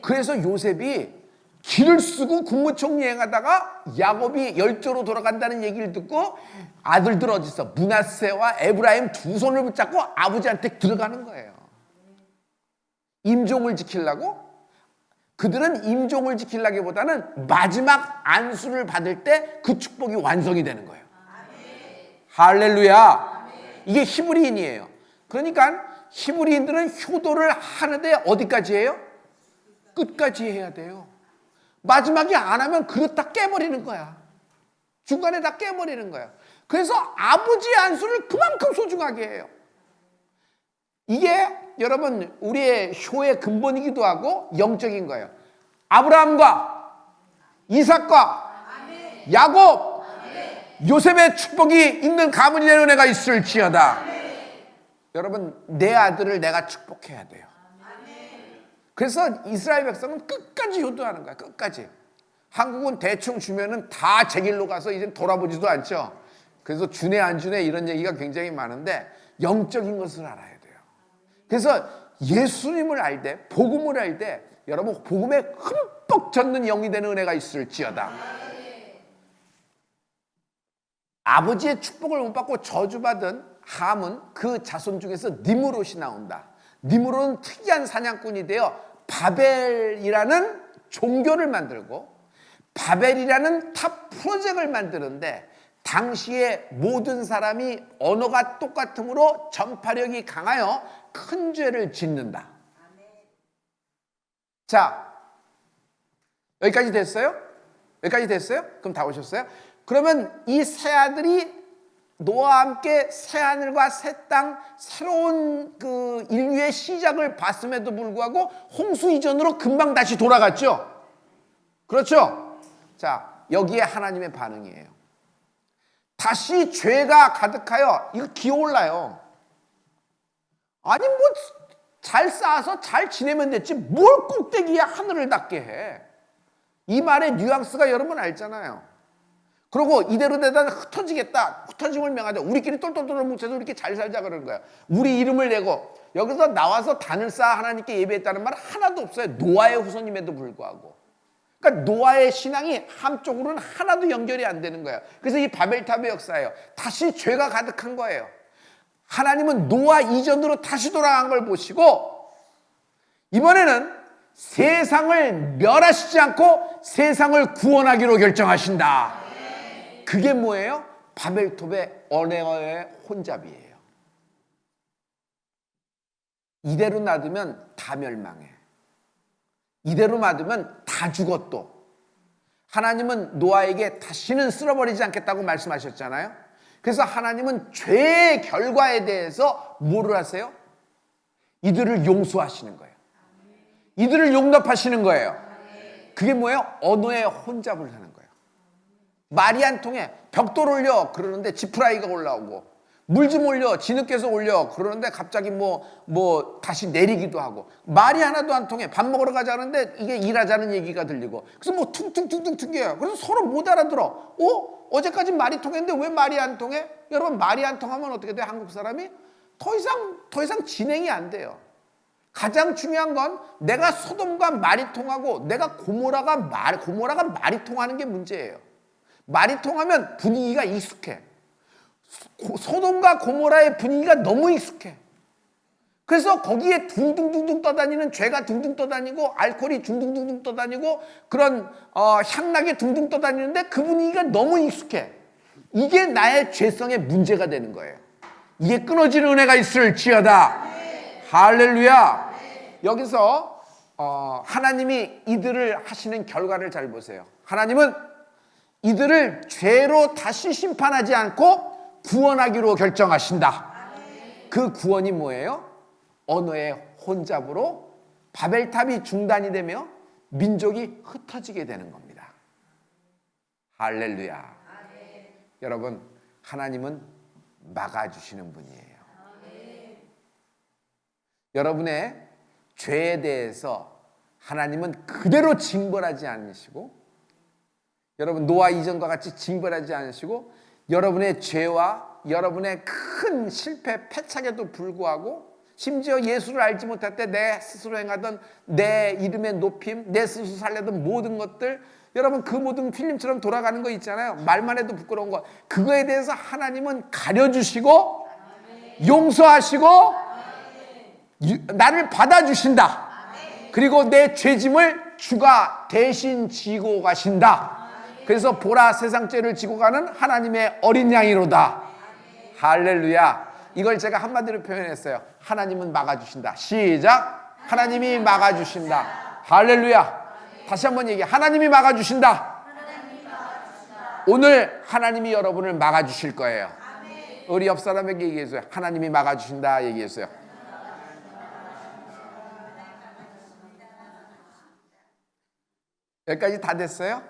그래서 요셉이 길을 쓰고 국무총리 행하다가 야곱이 열조로 돌아간다는 얘기를 듣고 아들들 어디 있어? 므낫세와 에브라임 두 손을 붙잡고 아버지한테 들어가는 거예요. 임종을 지키려고? 그들은 임종을 지키려기보다는 마지막 안수를 받을 때 그 축복이 완성이 되는 거예요. 할렐루야. 이게 히브리인이에요. 그러니까 히브리인들은 효도를 하는데 어디까지 해요? 끝까지 해야 돼요. 마지막에 안 하면 그릇 다 깨버리는 거야. 중간에 다 깨버리는 거야. 그래서 아버지의 안수를 그만큼 소중하게 해요. 이게 여러분 우리의 효의 근본이기도 하고 영적인 거예요. 아브라함과 이삭과 야곱, 요셉의 축복이 있는 가문이 되는 은혜가 있을지어다. 여러분, 내 아들을 내가 축복해야 돼요. 그래서 이스라엘 백성은 끝까지 효도하는 거야. 끝까지. 한국은 대충 주면은 다 제 길로 가서 이제 돌아보지도 않죠. 그래서 주네 안 주네 이런 얘기가 굉장히 많은데 영적인 것을 알아야 돼요. 그래서 예수님을 알 때, 복음을 알 때 여러분 복음에 흠뻑 젖는 영이 되는 은혜가 있을지어다. 아버지의 축복을 못 받고 저주받은 함은 그 자손 중에서 니므롯이 나온다. 니므롯은 특이한 사냥꾼이 되어 바벨이라는 종교를 만들고 바벨이라는 탑 프로젝트를 만드는데 당시에 모든 사람이 언어가 똑같으므로 전파력이 강하여 큰 죄를 짓는다. 자, 여기까지 됐어요? 여기까지 됐어요? 그럼 다 오셨어요? 그러면 이 세 아들이 노아와 함께 새 하늘과 새 땅, 새로운 그 인류의 시작을 봤음에도 불구하고 홍수 이전으로 금방 다시 돌아갔죠? 그렇죠? 자, 여기에 하나님의 반응이에요. 다시 죄가 가득하여 이거 기어올라요. 아니 뭐 잘 쌓아서 잘 지내면 됐지 뭘 꼭대기에 하늘을 닿게 해. 이 말의 뉘앙스가 여러분 알잖아요. 그리고 이대로 되다 흩어지겠다. 흩어짐을 명하자. 우리끼리 똘똘똘 뭉쳐서 우리끼리 잘 살자 그러는 거예요. 우리 이름을 내고 여기서 나와서 단을 쌓아 하나님께 예배했다는 말 하나도 없어요. 노아의 후손임에도 불구하고. 그러니까 노아의 신앙이 한쪽으로는 하나도 연결이 안 되는 거예요. 그래서 이 바벨탑의 역사예요. 다시 죄가 가득한 거예요. 하나님은 노아 이전으로 다시 돌아간 걸 보시고 이번에는 세상을 멸하시지 않고 세상을 구원하기로 결정하신다. 그게 뭐예요? 바벨탑의 언어의 혼잡이에요. 이대로 놔두면 다 멸망해. 이대로 놔두면 다 죽어 또. 하나님은 노아에게 다시는 쓸어버리지 않겠다고 말씀하셨잖아요. 그래서 하나님은 죄의 결과에 대해서 뭐를 하세요? 이들을 용서하시는 거예요. 이들을 용납하시는 거예요. 그게 뭐예요? 언어의 혼잡을 하는 거예요. 말이 안 통해. 벽돌 올려 그러는데 지푸라기가 올라오고, 물 좀 올려 진흙께서 올려 그러는데 갑자기 뭐 다시 내리기도 하고, 말이 하나도 안 통해. 밥 먹으러 가자는데 이게 일하자는 얘기가 들리고, 그래서 뭐 퉁퉁퉁퉁 튕겨요. 그래서 서로 못 알아들어. 어제까지 말이 통했는데 왜 말이 안 통해? 여러분, 말이 안 통하면 어떻게 돼요? 한국 사람이 더 이상 진행이 안 돼요. 가장 중요한 건 내가 소돔과 말이 통하고 내가 고모라가 말이 통하는 게 문제예요. 말이 통하면 분위기가 익숙해. 소돔과 고모라의 분위기가 너무 익숙해. 그래서 거기에 둥둥둥둥 떠다니는 죄가 둥둥 떠다니고 알코올이 둥둥둥둥 떠다니고 그런 향락이 둥둥 떠다니는데 그 분위기가 너무 익숙해. 이게 나의 죄성의 문제가 되는 거예요. 이게 끊어지는 은혜가 있을지어다. 할렐루야. 여기서 하나님이 이들을 하시는 결과를 잘 보세요. 하나님은 이들을 죄로 다시 심판하지 않고 구원하기로 결정하신다. 그 구원이 뭐예요? 언어의 혼잡으로 바벨탑이 중단이 되며 민족이 흩어지게 되는 겁니다. 할렐루야. 여러분, 하나님은 막아주시는 분이에요. 여러분의 죄에 대해서 하나님은 그대로 징벌하지 않으시고, 여러분 노아 이전과 같이 징벌하지 않으시고, 여러분의 죄와 여러분의 큰 실패, 패착에도 불구하고, 심지어 예수를 알지 못할 때 내 스스로 행하던 내 이름의 높임, 내 스스로 살려던 모든 것들, 여러분 그 모든 필름처럼 돌아가는 거 있잖아요. 말만 해도 부끄러운 거. 그거에 대해서 하나님은 가려주시고 용서하시고 나를 받아주신다. 그리고 내 죄짐을 주가 대신 지고 가신다. 그래서 보라, 세상 죄를 지고 가는 하나님의 어린 양이로다. 할렐루야. 이걸 제가 한마디로 표현했어요. 하나님은 막아주신다. 시작. 하나님이 막아주신다. 할렐루야. 다시 한번 얘기해. 하나님이 막아주신다. 오늘 하나님이 여러분을 막아주실 거예요. 우리 옆 사람에게 얘기했어요. 하나님이 막아주신다 얘기했어요. 여기까지 다 됐어요?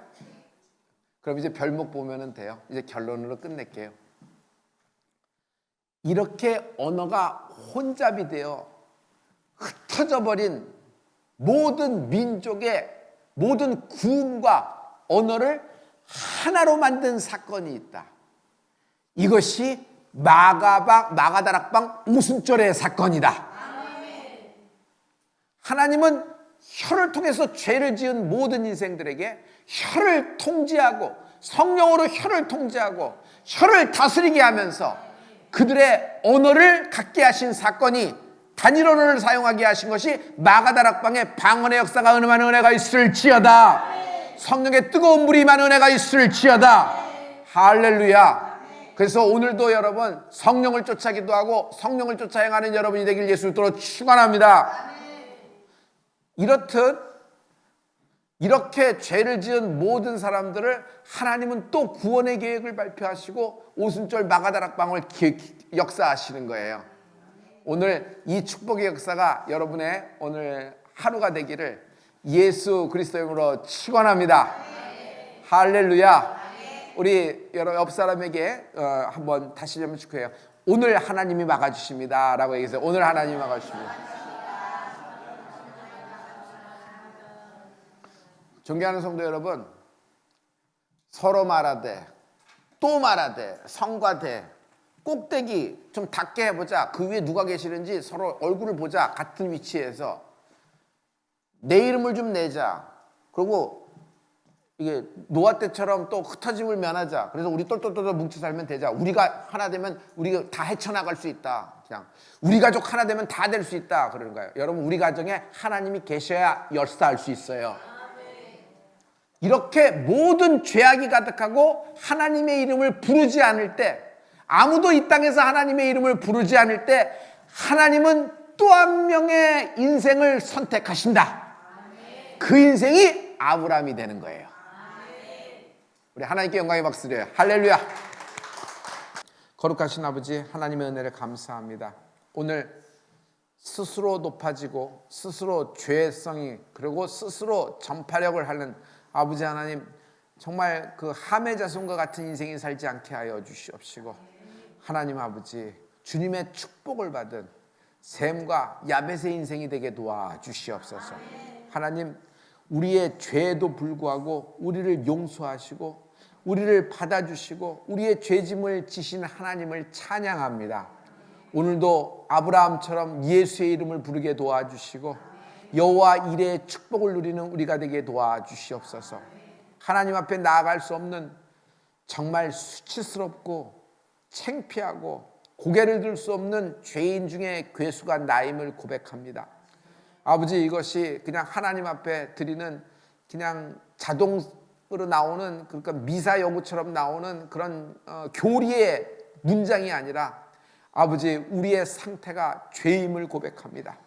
그럼 이제 별목 보면 돼요. 이제 결론으로 끝낼게요. 이렇게 언어가 혼잡이 되어 흩어져 버린 모든 민족의 모든 구음과 언어를 하나로 만든 사건이 있다. 이것이 마가다락방 오순절의 사건이다. 하나님은 혀를 통해서 죄를 지은 모든 인생들에게 혀를 통제하고 성령으로 혀를 통제하고 혀를 다스리게 하면서 그들의 언어를 갖게 하신 사건이, 단일 언어를 사용하게 하신 것이 마가다락방의 방언의 역사가 은음한 은혜가 있을지어다. 성령의 뜨거운 물이 임한 은혜가 있을지어다. 할렐루야. 그래서 오늘도 여러분 성령을 쫓아 기도하고 성령을 쫓아 행하는 여러분이 되길 예수로 축원합니다. 이렇듯 이렇게 죄를 지은 모든 사람들을 하나님은 또 구원의 계획을 발표하시고 오순절 마가다락방을 역사하시는 거예요. 오늘 이 축복의 역사가 여러분의 오늘 하루가 되기를 예수 그리스도의 이름으로 축원합니다. 할렐루야. 우리 여러 옆 사람에게 한번 다시 한번 축하해요. 오늘 하나님이 막아주십니다 라고 얘기해서 오늘 하나님이 막아주십니다. 존경하는 성도 여러분, 서로 말하되 또 말하되 성과되 꼭대기 좀 닿게 해보자. 그 위에 누가 계시는지 서로 얼굴을 보자. 같은 위치에서 내 이름을 좀 내자. 그리고 이게 노아 때처럼 또 흩어짐을 면하자. 그래서 우리 똘똘똘 뭉쳐 살면 되자. 우리가 하나 되면 우리가 다 헤쳐나갈 수 있다. 그냥 우리 가족 하나 되면 다 될 수 있다. 그러는 거예요. 여러분, 우리 가정에 하나님이 계셔야 열사할 수 있어요. 이렇게 모든 죄악이 가득하고 하나님의 이름을 부르지 않을 때, 아무도 이 땅에서 하나님의 이름을 부르지 않을 때 하나님은 또 한 명의 인생을 선택하신다. 그 인생이 아브라함이 되는 거예요. 우리 하나님께 영광의 박수 드려요. 할렐루야. 거룩하신 아버지, 하나님의 은혜를 감사합니다. 오늘 스스로 높아지고 스스로 죄성이, 그리고 스스로 전파력을 하는 아버지 하나님, 정말 그 함의 자손과 같은 인생이 살지 않게 하여 주시옵시고, 하나님 아버지, 주님의 축복을 받은 셈과 야벳의 인생이 되게 도와주시옵소서. 하나님, 우리의 죄에도 불구하고 우리를 용서하시고 우리를 받아주시고 우리의 죄짐을 지신 하나님을 찬양합니다. 오늘도 아브라함처럼 예수의 이름을 부르게 도와주시고 여호와 이레의 축복을 누리는 우리가 되게 도와주시옵소서. 하나님 앞에 나아갈 수 없는 정말 수치스럽고 창피하고 고개를 들 수 없는 죄인 중에 괴수가 나임을 고백합니다. 아버지, 이것이 그냥 하나님 앞에 드리는 그냥 자동으로 나오는, 그러니까 미사 여구처럼 나오는 그런 교리의 문장이 아니라 아버지, 우리의 상태가 죄임을 고백합니다.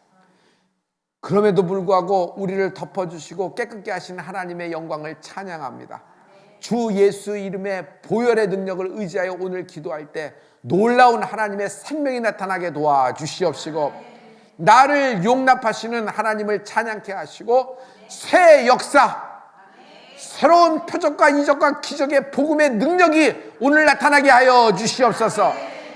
그럼에도 불구하고 우리를 덮어주시고 깨끗게 하시는 하나님의 영광을 찬양합니다. 주 예수 이름의 보혈의 능력을 의지하여 오늘 기도할 때 놀라운 하나님의 생명이 나타나게 도와주시옵시고, 나를 용납하시는 하나님을 찬양케 하시고 새 역사, 새로운 표적과 이적과 기적의 복음의 능력이 오늘 나타나게 하여 주시옵소서.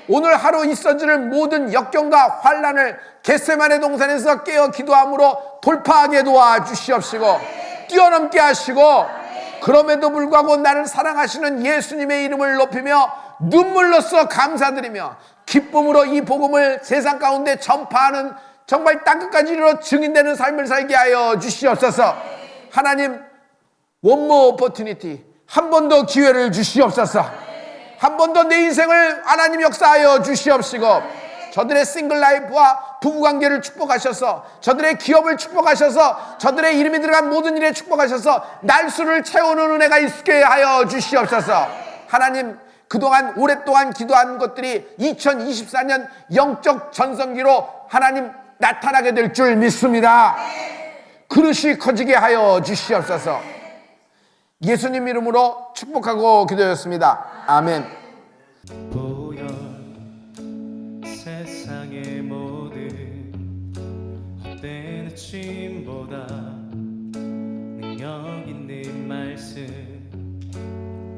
오늘 하루 있어질 모든 역경과 환난을 겟세마네 동산에서 깨어 기도함으로 돌파하게 도와주시옵시고 뛰어넘게 하시고, 그럼에도 불구하고 나를 사랑하시는 예수님의 이름을 높이며 눈물로써 감사드리며 기쁨으로 이 복음을 세상 가운데 전파하는 정말 땅끝까지 이르러 증인되는 삶을 살게 하여 주시옵소서. 하나님, one more opportunity, 한 번 더 기회를 주시옵소서. 한 번 더 내 인생을 하나님 역사하여 주시옵시고, 저들의 싱글 라이프와 부부관계를 축복하셔서, 저들의 기업을 축복하셔서, 저들의 이름이 들어간 모든 일에 축복하셔서 날수를 채우는 은혜가 있게 하여 주시옵소서. 하나님, 그동안 오랫동안 기도한 것들이 2024년 영적 전성기로 하나님 나타나게 될 줄 믿습니다. 그릇이 커지게 하여 주시옵소서. 예수님 이름으로 축복하고 기도했습니다. 아멘. 보여 세상의 모든 헛된 짐보다 능력 있는 말씀,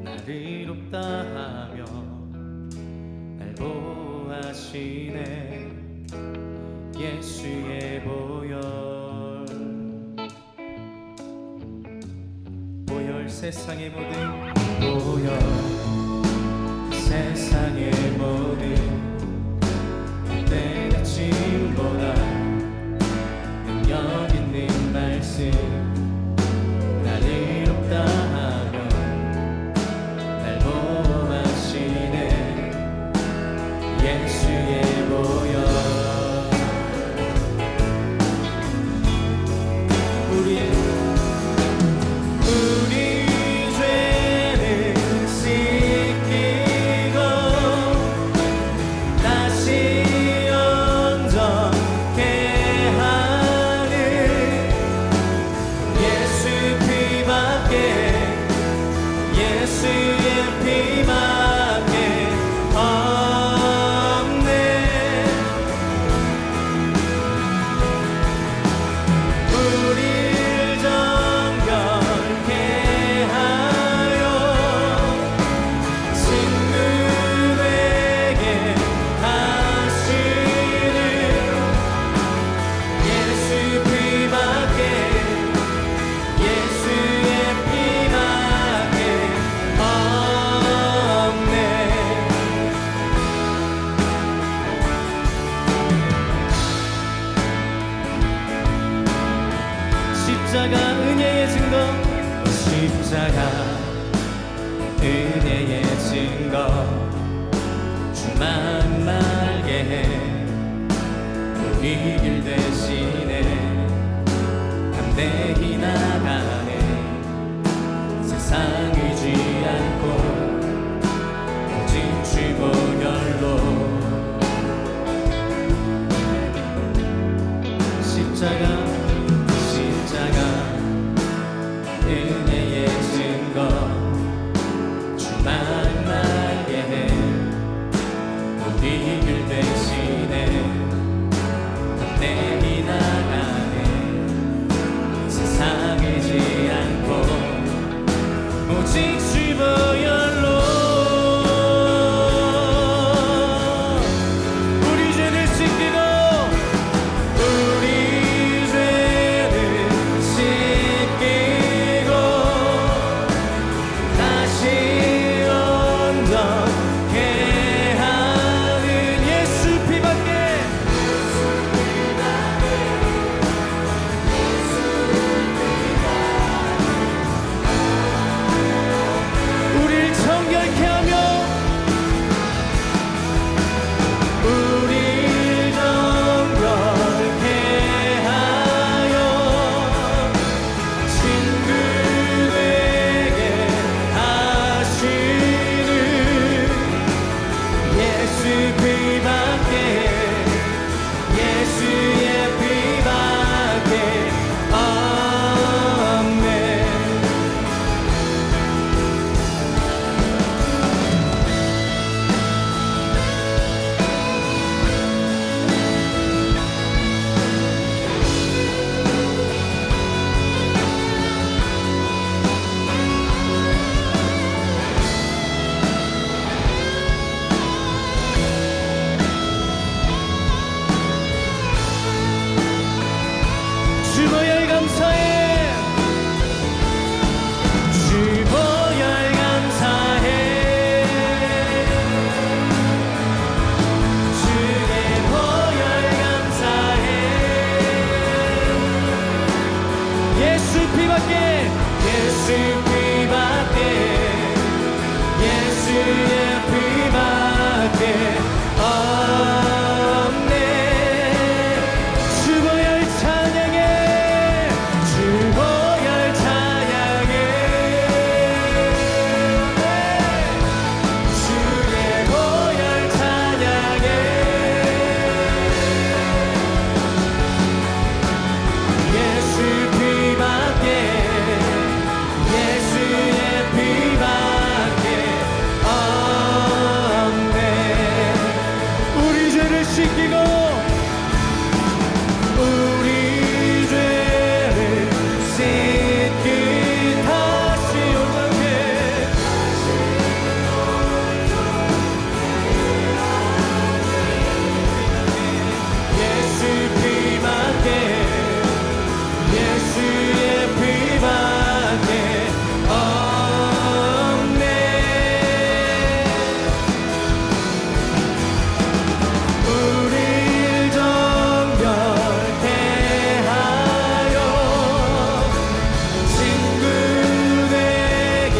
나를 이롭다 하며 날 보호하시네 예수의 보혈. 보혈 세상의 모든 보혈, 세상의 모든 헛된 짐보다 능력 있는 말씀, 나를 이롭다 하며 날 보호하시네 예수의 보혈. 우리 죄를 씻기고 다시 영접케 하는 십자가 은혜의 증거 십자가 은혜의 증거 주만 말게 해 우리 길 대신에 담대히 나가네 세상 의지 않고 오직 주 보혈로 십자가 은혜의 증거 주만 말게 해 우리 길 대신에 담대히 나가네 세상 의지 않고 오직 주 보혈로 우리 죄를 씻기고 우리 죄를 씻기고 다시 온전케 하는 예수 피밖에 우릴 정결케 하며 우릴 정결케 하여 친구 되게 하시는 예수 피밖에 예수의 피밖에 없네 주 보혈 감사해 주 보혈 감사해 주의 보혈 감사해 예수 피밖에 예수 피밖에 예수의 피밖에 없네 주 보혈 찬양해 주 보혈 찬양해 주의 보혈 찬양해 예수 피밖에 예수의 피밖에 없네 우리 죄를 씻기고 우리 죄를 씻기 다시 온전케 예수 피밖에 예수의 피밖에 없네 우릴 정결케 하여 친구 되게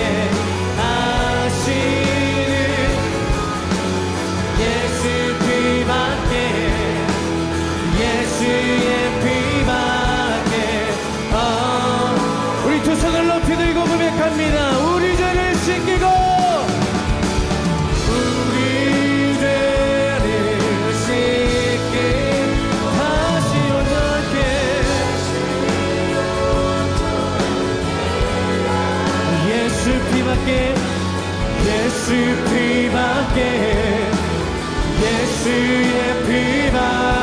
하시는 예수 피밖에 예수의 피밖에 우리 두 손을 높이 들고 고백합니다 우리 죄를 씻기고 우리 죄를 씻기 다시 온전케 예수 피밖에 예수 피밖에 예수의 피밖에